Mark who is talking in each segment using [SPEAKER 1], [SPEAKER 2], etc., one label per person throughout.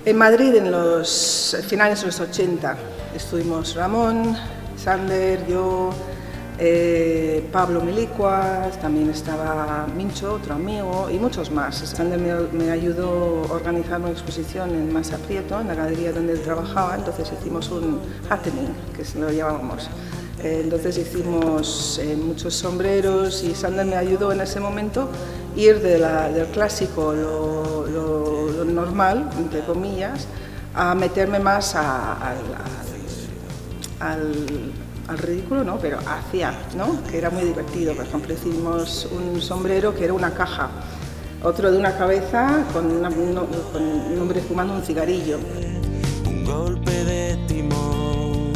[SPEAKER 1] En Madrid, en los finales de los 80, estuvimos Ramón, Sander, yo, Pablo Milicuas, también estaba Mincho, otro amigo, y muchos más. Sander me ayudó a organizar una exposición en Masa Prieto, en la galería donde él trabajaba, entonces hicimos un happening, que lo llamábamos. Entonces hicimos muchos sombreros y Sander me ayudó en ese momento ir del clásico, lo normal, entre comillas, a meterme más al ridículo, ¿no? Pero hacia, ¿no? Que era muy divertido. Por ejemplo, hicimos un sombrero que era una caja, otro de una cabeza con un hombre fumando un cigarrillo.
[SPEAKER 2] Un golpe de timón.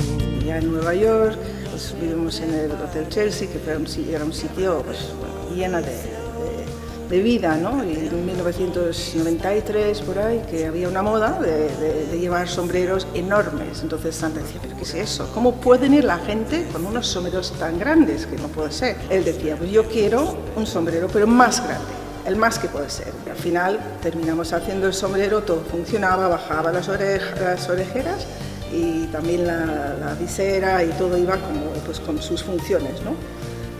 [SPEAKER 1] Ya en Nueva York, pues vivimos en el Hotel Chelsea, que era un sitio pues, bueno, lleno de vida, ¿no? Y en 1993, por ahí, que había una moda de llevar sombreros enormes. Entonces Sandra decía, ¿pero qué es eso? ¿Cómo pueden ir la gente con unos sombreros tan grandes? Que no puede ser. Él decía, pues yo quiero un sombrero, pero más grande, el más que puede ser. Y al final terminamos haciendo el sombrero, todo funcionaba, bajaba las orejeras y también la visera y todo iba como, pues, con sus funciones, ¿no?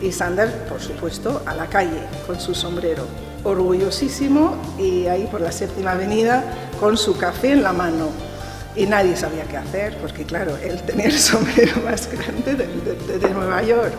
[SPEAKER 1] Y Sander, por supuesto, a la calle con su sombrero, orgullosísimo, y ahí por la Séptima Avenida con su café en la mano. Y nadie sabía qué hacer, porque claro, él tenía el sombrero más grande de Nueva York.